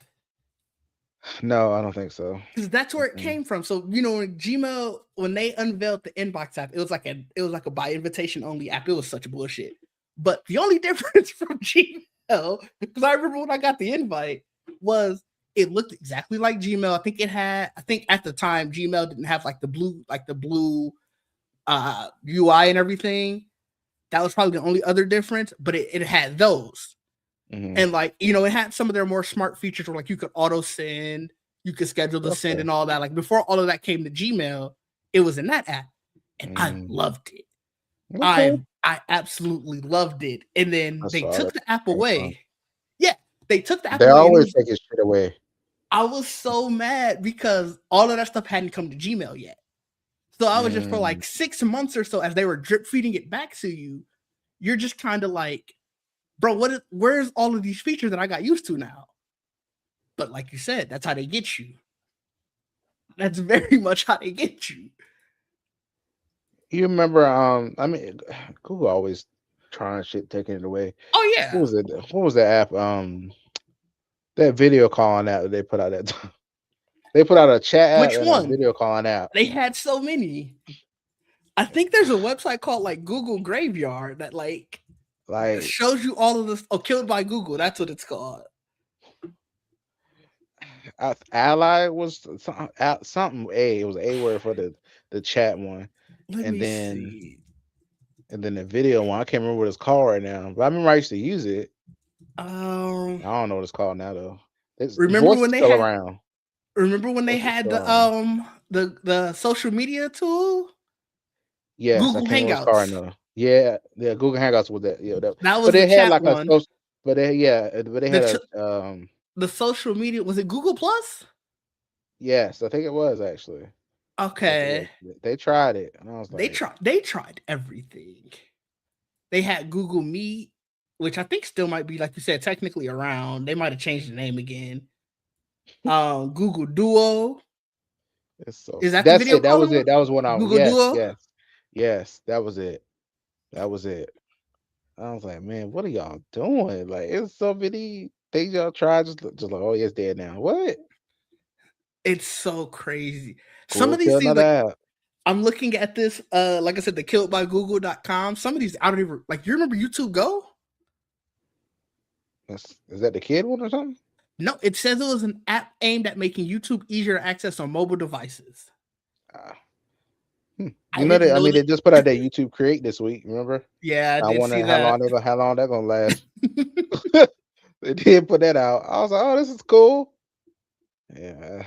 No, I don't think so. Because that's where it Mm-mm. came from. So when Gmail, when they unveiled the inbox app, it was like a by invitation only app. It was such bullshit. But the only difference from Gmail, because I remember when I got the invite, was It looked exactly like Gmail. I think at the time Gmail didn't have like the blue UI and everything. That was probably the only other difference, but it had those. Mm-hmm. And like, you know, it had some of their more smart features where like you could auto send, you could schedule the send Okay. and all that. Like before all of that came to Gmail, it was in that app. And I Mm. loved it. Okay. I absolutely loved it. And then I they saw took that the app came from. away. Yeah, they took the app They away and it always was take his shit away. I was so mad because all of that stuff hadn't come to Gmail yet. So I was just for Mm. like 6 months or so as they were drip feeding it back to you, you're just kind of like, bro, where's all of these features that I got used to now? But like you said, that's how they get you. That's very much how they get you. You remember? I mean, Google always trying shit, taking it away. Oh What yeah. was it? What was that app? That video calling app that they put out that they put out a chat app Which and a one? video calling app. They had so many. I think there's a website called like Google Graveyard that like Like shows you all of this. Oh, Killed by Google. That's what it's called. Ally was something A. It was a word for the chat one, Let and me then see. the video one. I can't remember what it's called right now, but I remember I used to use it. Um, I don't know what it's called now though. It's remember voice when is they still had around. remember when they Voice is had still around. the social media tool Yes, I Google can't remember what it's called right Hangouts. now. Yeah, yeah, Google Hangouts with that. Yeah, that, That but was the they had chat like a one. social, but they The had ch- a the social media was it Google Plus? yes, I think it was actually. Yeah, Okay, they tried it, and I was like, they tried everything. They had Google Meet, which I think still might be like you said technically around. They might have changed the name again. Google Duo, it's so. is that the That's video it. That was calling it. one? That was one of them. Google Yes, Duo. yes, yes. That was it. That was it. I was like, man, what are y'all doing? Like, it's so many things y'all tried. Just like, oh, yeah, it's dead now. What? It's so crazy. Some Google of these killed things, another like app. I'm looking at this, like I said, the killedbygoogle.com. Some of these I don't even like. You remember YouTube Go? Is that the kid one or something? No, it says it was an app aimed at making YouTube easier to access on mobile devices. Uh, I You know didn't that? I know mean, that. they just put out that YouTube Create this week. Remember? Yeah, I I did see wonder that. how long that gonna last. They did put that out. I was like, oh, this is cool. Yeah,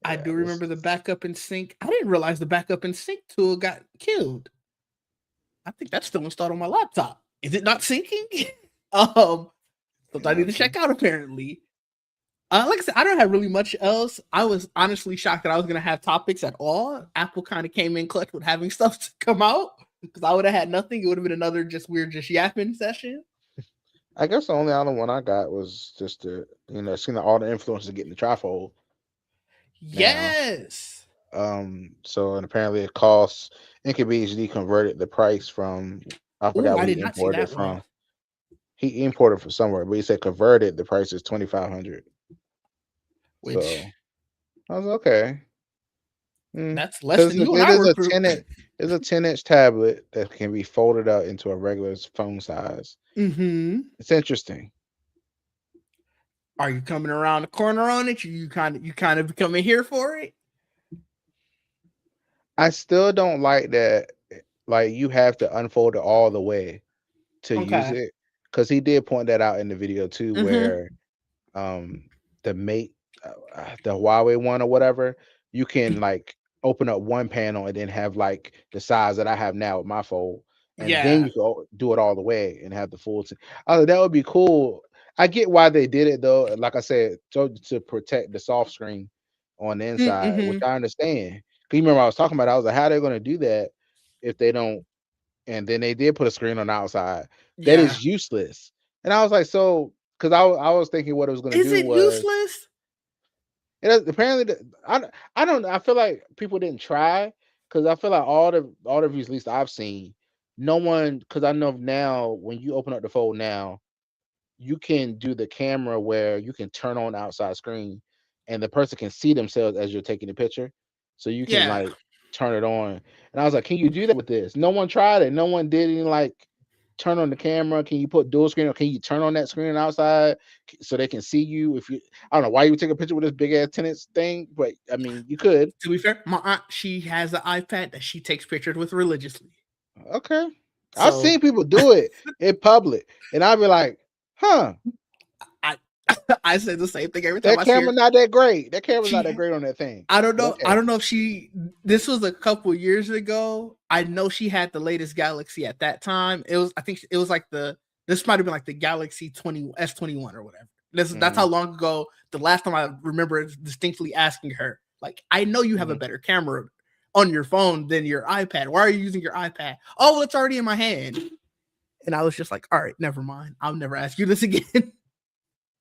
I yeah. do This remember the backup and sync. I didn't realize the backup and sync tool got killed. I think that's still installed on my laptop. Is it not syncing? So I yeah, need to check out apparently. Like I said, I don't have really much else. I was honestly shocked that I was gonna have topics at all. Apple kind of came in clutch with having stuff to come out because I would have had nothing. It would have been another just weird, just yapping session. I guess the only other one I got was just the seeing all the influencers getting the trifold now. Yes. So and apparently it costs NKBHD converted the price from I Oh, forgot I where did he not see imported it that one. from. He imported from somewhere, but he said converted the price is 2,500. Which So I was like, okay. that's less Because than you and it I is were a through. 10-inch tablet that can be folded out into a regular phone size. Mm-hmm. It's interesting. Are you coming around the corner on it? You kind of coming here for it? I still don't like that. Like you have to unfold it all the way to use Okay. it. Because he did point that out in the video too, Mm-hmm. where the mate the Huawei one or whatever, you can like open up one panel and then have like the size that I have now with my fold, and then Yeah. you can do it all the way and have the full. I was like, that would be cool. I get why they did it though. Like I said, to protect the soft screen on the inside, which Mm-hmm. I understand. 'Cause you remember I was talking about, I was like, how are they going to do that if they don't? And then they did put a screen on the outside. That Yeah. is useless. And I was like, so because I was thinking what it was going to Is do it was useless? apparently I don't I feel like people didn't try because I feel like all the reviews at least I've seen, no one because I know now when you open up the fold now, you can do the camera where you can turn on the outside screen and the person can see themselves as you're taking the picture. So you can Yeah. like turn it on. And I was like, can you do that with this? No one tried it. No one did any like turn on the camera? Can you put dual screen, or can you turn on that screen outside so they can see you? If you, I don't know why you would take a picture with this big ass tennis thing, but I mean, you could. To be fair, my aunt, she has an iPad that she takes pictures with religiously. Okay, I've So seen people do it in public, and I'd be like, huh, I I say the same thing every time that I see her. camera not that great. That camera's not that She great on that thing. I don't But know. I okay. don't know if she. This was a couple years ago. I know she had the latest Galaxy at that time. It was. I think it was like the. This might have been like the Galaxy 20 S21 or whatever. That's how Mhm, long ago. The last time I remember distinctly asking her, like, I know you have a mhm. better camera on your phone than your iPad. Why are you using your iPad? Oh, well, it's already in my hand. And I was just like, all right, never mind. I'll never ask you this again.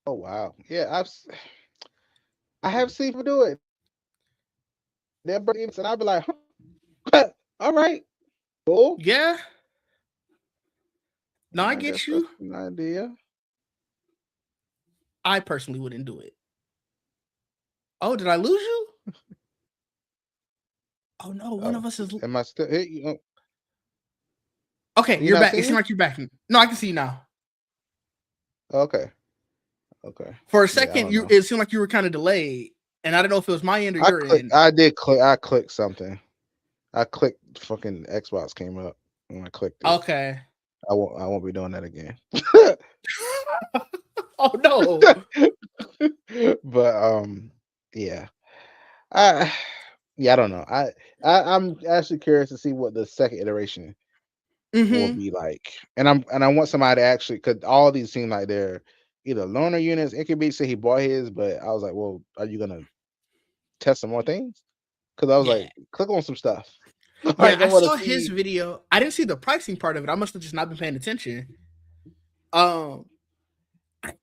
Oh wow, yeah, I have seen people do it. They'll bring it, and I'll be like, huh, all right, cool. Yeah. No, I I guess get that's you. an idea. I personally wouldn't do it. Oh, did I lose you? Oh no, one Oh, of us is am I still? Hey, you, okay. you You're not back. It seeing seems me? like you're back. No, I can see you now. Okay, okay. For a Yeah, I second, don't you know. it seemed like you were kind of delayed, and I don't know if it was my end or I your click. end. I did click. I clicked something. I clicked. Fucking Xbox came up, and I clicked it. Okay. I won't. I won't be doing that again. Oh no. But yeah. I yeah. I don't know. I'm actually curious to see what the second iteration will Mm-hmm. be like. And I want somebody to actually, because all these seem like they're either loaner units. Incubate said he bought his, but I was like, well, are you gonna test some more things? Because I was Yeah. like, click on some stuff. Yeah. Like I I want to saw his see. video. I didn't see the pricing part of it. I must have just not been paying attention. Um, I,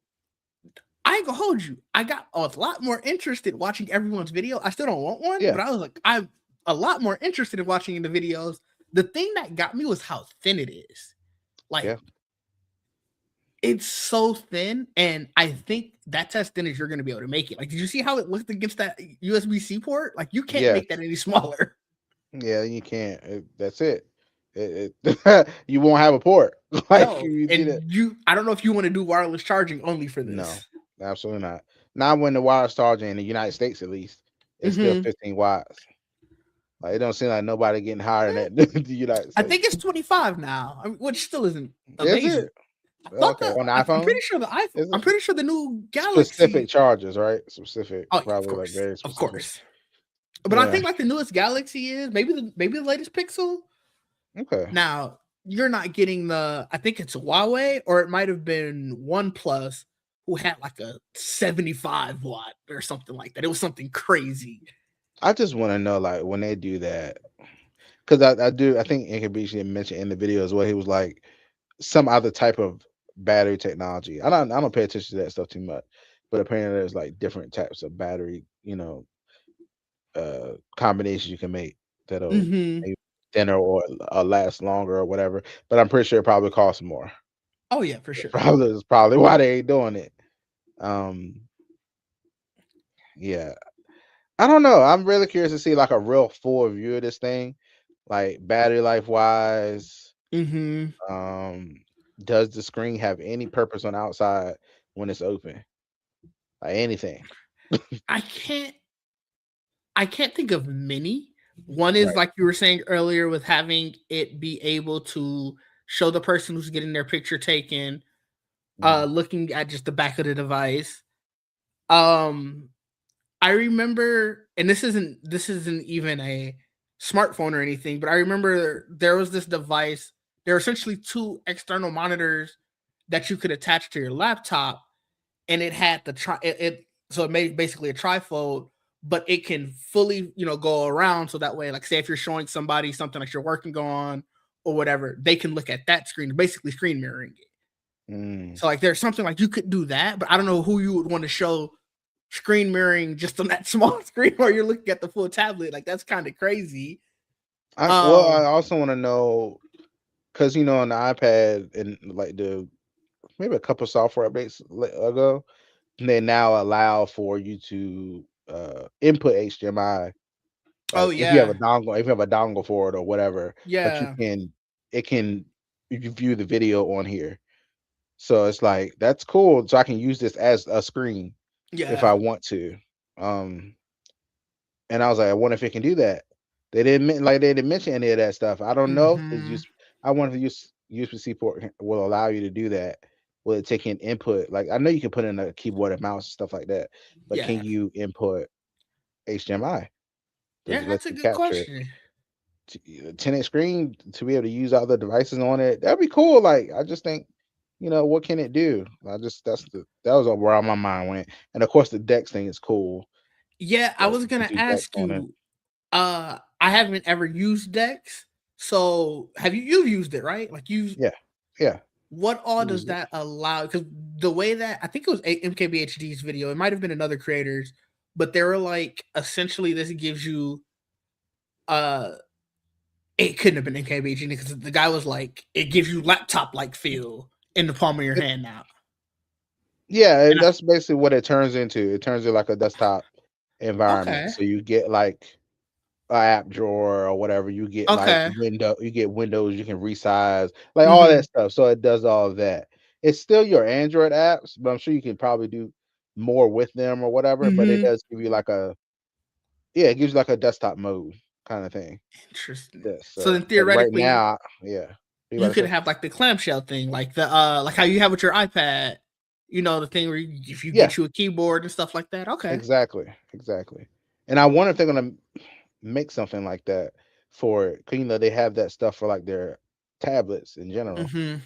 I ain't gonna hold you. I got a lot more interested watching everyone's video. I still don't want one, Yeah, but I was like, I'm a lot more interested in watching the videos. The thing that got me was how thin it is. Like, yeah, it's so thin, and I think that's as thin as you're gonna be able to make it. Like, did you see how it looked against that USB-C port? Like, you can't yeah, make that any smaller. yeah. You can't. That's it. You won't have a port. Like No, you need and it. I don't know if you want to do wireless charging only for No, this. absolutely not. Not when the wireless charger in the United States, at least, it's still Hmm. 15 watts. Like it don't seem like nobody getting higher than that in the United I think States. it's 25 now, which still isn't Is amazing. it? I thought Okay, that on the I'm pretty iPhone? sure the iPhone. Is I'm it? pretty sure the new Specific Galaxy. chargers, right? Specific, Oh yeah, probably like very of specific. course. But I Yeah. think like the newest Galaxy is maybe the latest Pixel. Okay. Now, you're not getting I think it's Huawei or it might have been OnePlus who had like a 75 watt or something like that. It was something crazy. I just want to know, like, when they do that, because I do. I think Inkabishi mentioned in the video as well. He was like some other type of battery technology. I don't pay attention to that stuff too much, but apparently there's like different types of battery, combinations you can make that'll Hmm. make thinner or last longer or whatever. But I'm pretty sure it probably costs more. Oh yeah, for sure. Probably is probably why they ain't doing it. Um, yeah, I don't know. I'm really curious to see like a real full view of this thing, like battery life wise. Hmm. Um, does the screen have any purpose on the outside when it's open? Like anything? I can't I can't think of many. One is Right. like you were saying earlier with having it be able to show the person who's getting their picture taken, Mm. looking at just the back of the device. Um, I remember, and this isn't even a smartphone or anything, but I remember there was this device. There were essentially two external monitors that you could attach to your laptop, and it had the so it made basically a trifold, but it can fully go around, so that way, like say if you're showing somebody something that you're working on or whatever, they can look at that screen, basically screen mirroring it. Mm. So like there's something like you could do that, but I don't know who you would want to show screen mirroring just on that small screen where you're looking at the full tablet. Like that's kind of crazy. I Um, also want to know, because on the iPad and like the maybe a couple software updates ago, they now allow for you to input HDMI. oh Like if you have a yeah, dongle, for it or whatever, but yeah. it can you view the video on here. So it's like that's cool. So I can use this as a screen if Yeah. I want to. Um, and I was like, I wonder if it can do that. They didn't mention any of that stuff. I don't know if it's Hmm. just I wonder if use USB port will allow you to do that. Will it take in input? Like I know you can put in a keyboard and mouse and stuff like that, but can Yeah. you input HDMI? Does Yeah, it let that's a you good capture it? question. 10-inch screen to be able to use other devices on it. That'd be cool. Like I just think, what can it do? I just that was where my mind went. And of course the Dex thing is cool. Yeah, I Like was you can gonna do Dex ask on it. you. I haven't ever used Dex, so have you? You've used it, right? Like you. Yeah. Yeah. What all does Use it. that allow? Because the way that I think it was MKBHD's video, it might have been another creators, but they were like, essentially, this gives you uh it couldn't have been MKBHD because the guy was like, it gives you laptop like feel in the palm of your It, hand now. yeah, And that's basically what it turns into. It turns into like a desktop environment. okay, So you get like a app drawer or whatever. You get like okay, you get windows you can resize, like all that hmm, stuff. So it does all of that. It's still your Android apps, but I'm sure you can probably do more with them or whatever. But it hmm, does give you like it gives you like a desktop mode kind of thing. interesting. Yeah. So So then like right theoretically, now, yeah. You you about to could say? have like the clamshell thing, like how you have with your iPad. You know the thing where if you Yeah, get you a keyboard and stuff like that. Okay. exactly, exactly. And I wonder if they're gonna make something like that for it. 'Cause, they have that stuff for like their tablets in general. Hmm.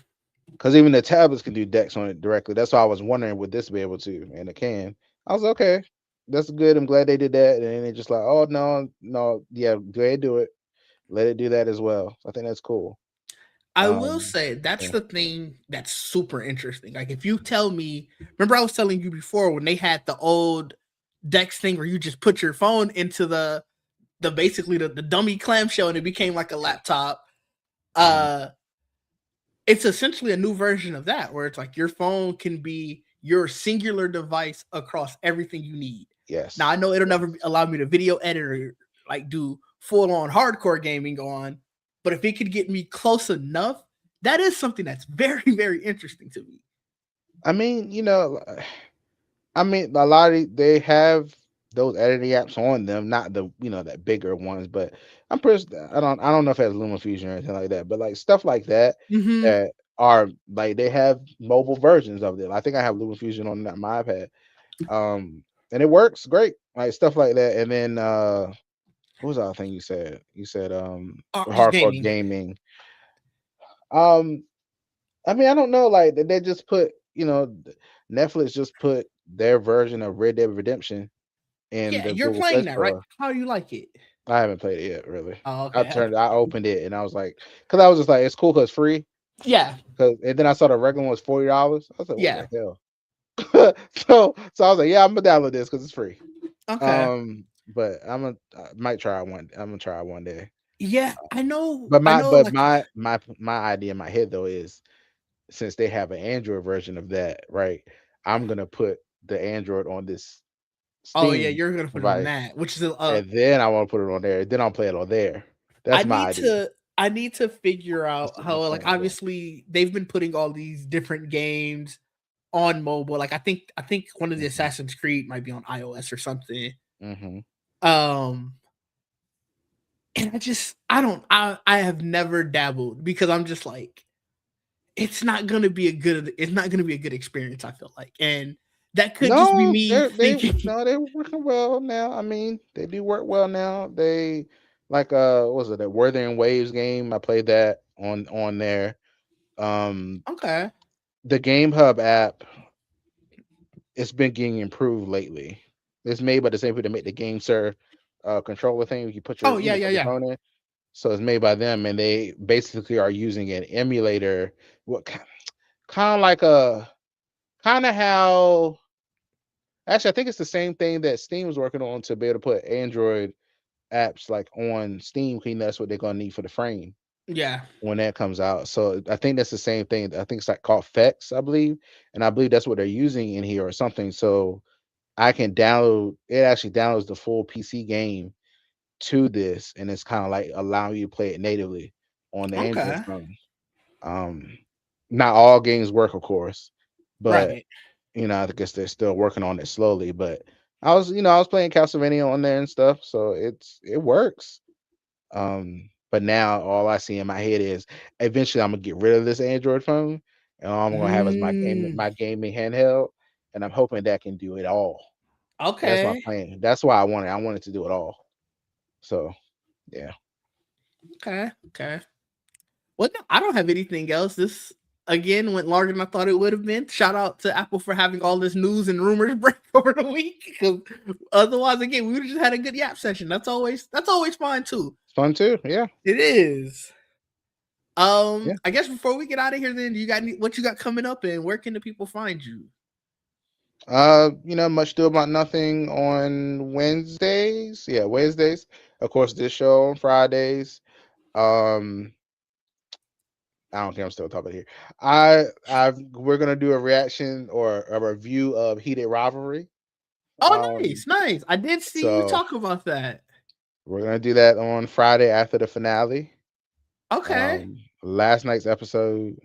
Because even the tablets can do Dex on it directly. That's why I was wondering would this be able to, and it can. I was okay. That's good. I'm glad they did that. And then they just like, oh no, no, yeah, go ahead, do it. Let it do that as well. So I think that's cool. I will Um, say that's yeah, the thing that's super interesting. Like if you tell me, remember I was telling you before when they had the old Dex thing where you just put your phone into the basically the dummy clamshell and it became like a laptop. mhm. Uh it's essentially a new version of that where it's like your phone can be your singular device across everything you need. Now Yes, I know it'll yes. never allow me to video edit or like do full on hardcore gaming on, but if it could get me close enough, that is something that's very very interesting to me. I mean, a lot of they have those editing apps on them, not the that bigger ones, but I don't know if it has LumaFusion or anything like that, but like stuff like that Mm-hmm. that are like they have mobile versions of it. I think I have LumaFusion on my iPad, and it works great, like stuff like that. And then what was the other thing you said? You said Just hardcore gaming. gaming. Um, I mean, I don't know, like they just put Netflix just put their version of Red Dead Redemption in Yeah, the you're Google playing Play that, right? Store. How do you like it? I haven't played it yet, really. Oh, okay, okay. I opened it and I was like, because I was just like, it's cool because it's free. Yeah, And then I saw the regular one was $40. I was like, what yeah. the hell? So I was like, yeah, I'm gonna download this because it's free. Okay. But I might try it one. I'm gonna try it one day. Yeah, I know. But I my know. but Like, my idea in my head though is since they have an Android version of that, right? I'm gonna put the Android on this oh yeah, Steam you're gonna put it on device, that, which is and then I want to put it on there. Then I'll play it on there. I That's my need idea. to I need to figure That's out my how like plan though. obviously they've been putting all these different games on mobile. Like I think one of the Hmm. Assassin's Creed might be on iOS or something. Hmm. Um and I have never dabbled because I'm just like it's not gonna be a good experience, I feel like. And that could just be No, me thinking they're working well now. I mean, they do work well now. They like what was it that Wuthering Waves game? I played that on there. Um, okay. the Game Hub app, it's been getting improved lately. It's made by the same people that make the Game Sir controller thing. You put Oh yeah, put your yeah. phone in. So it's made by them, and they basically are using an emulator. What kind of like a kind of how actually I think it's the same thing that Steam is working on to be able to put Android apps like on Steam. 'Cause that's what they're gonna need for the frame Yeah. when that comes out. So I think that's the same thing. I think it's like called Fex, I believe, and I believe that's what they're using in here or something. So I can download it. Actually downloads the full PC game to this, and it's kind of like allowing you to play it natively on the Android Okay. phone. Um, Not all games work, of course, but Right. I guess they're still working on it slowly. But I was playing Castlevania on there and stuff, so it works. But now all I see in my head is eventually I'm gonna get rid of this Android phone, and all I'm gonna have is Mm, my gaming handheld, and I'm hoping that can do it all. That's my okay. plan. That's why I want it. I want it to do it all. So yeah. Okay. Okay. Well, no, I don't have anything else. This again went longer than I thought it would have been. Shout out to Apple for having all this news and rumors break over the week. Because otherwise, again, we would have just had a good yap session. That's always fine too. It's fun too. Yeah. It is. Yeah. I guess before we get out of here, then you got what you got coming up, and where can the people find you? Much do about nothing on Wednesdays. Yeah, Wednesdays. Of course, this show on Fridays. Um, I don't care. I'm still talking here. We're gonna do a reaction or a review of Heated Rivalry. Oh, Um, nice, nice. I did see you so talk about that. we're gonna do that on Friday after the finale. Okay, Last night's episode.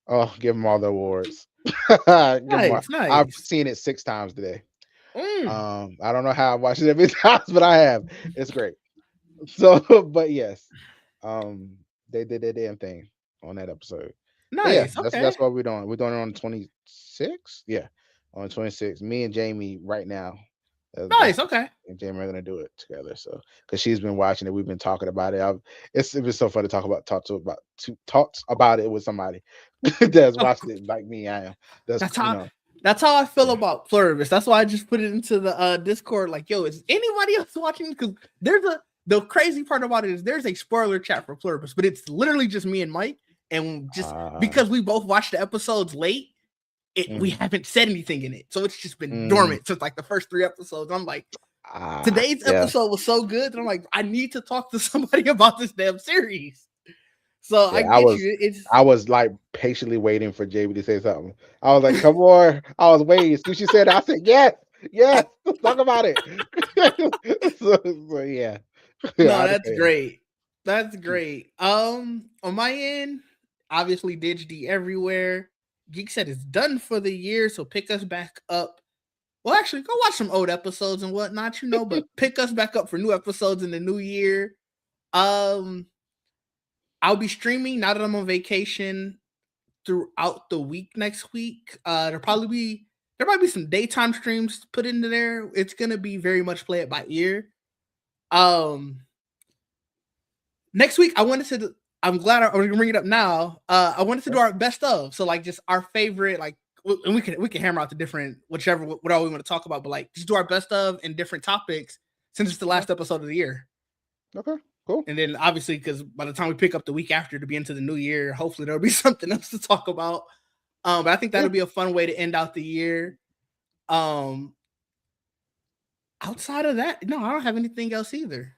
Oh, give them all the awards. Give them all. nice, I've nice. seen it 6 times today. Mm, I don't know how I watched it every time, but I have. It's great. So, but yes, um, they did their damn thing on that episode. But yeah, nice. that's Okay, that's what we're doing. We're doing it on the 26th. Yeah, on the 26th. Me and Jamie right now. nice. That's Okay, and Jamie are gonna do it together. So, because she's been watching it, we've been talking about it. It was so fun to talk about it with somebody that's of watched it like me. I am. That's That's how that's how I feel yeah. about Pluribus. That's why I just put it into the Discord. Like, yo, is anybody else watching? Because the crazy part about it is there's a spoiler chat for Pluribus, but it's literally just me and Mike, and just Uh, because we both watched the episodes late, we mm, haven't said anything in it, so it's just been mm, dormant since like the first 3 episodes. I'm like, today's yeah. episode was so good that I'm like, I need to talk to somebody about this damn series. So I Yeah, I get was you. It's I was like patiently waiting for JB to say something. I was like, "Come on!" I was waiting. As soon as she said, it, I said, "Yes, yes, talk about it." so yeah, No, I that's declare. great. That's great. On my end, obviously Dig D everywhere. Geek said it's done for the year, so pick us back up. Well, actually, go watch some old episodes and whatnot, but pick us back up for new episodes in the new year. Um, I'll be streaming now that I'm on vacation throughout the week next week. There might be some daytime streams put into there. It's gonna be very much play it by ear. Um, Next week, I'm glad I'm gonna bring it up now. I wanted to do Okay. our best of, so like just our favorite, like, and we can hammer out the different what all we want to talk about, but like just do our best of and different topics since it's the Okay. last episode of the year, Okay. Cool. and then obviously because by the time we pick up the week after to be into the new year, hopefully there'll be something else to talk about. But I think Yeah. that'll be a fun way to end out the year. Um, Outside of that, no, I don't have anything else either.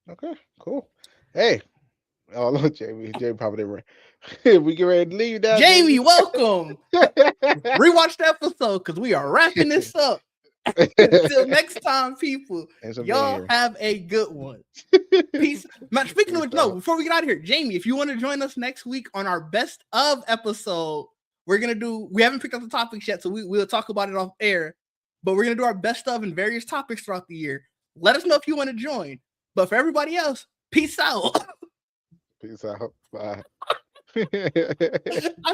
Okay. Cool. Hey. Oh look, Jamie probably didn't. We get ready to leave now, Jamie, Jamie. welcome. Rewatch the episode because we are wrapping this up. Until next time, people, Thanks for being y'all here. have a good one. Peace. Now, speaking of Peace which, no, out. before we get out of here, Jamie, if you want to join us next week on our best of episode, we haven't picked up the topics yet, so we'll talk about it off air, but we're going to do our best of in various topics throughout the year. Let us know if you want to join. But for everybody else, peace out. Peace out. Bye. I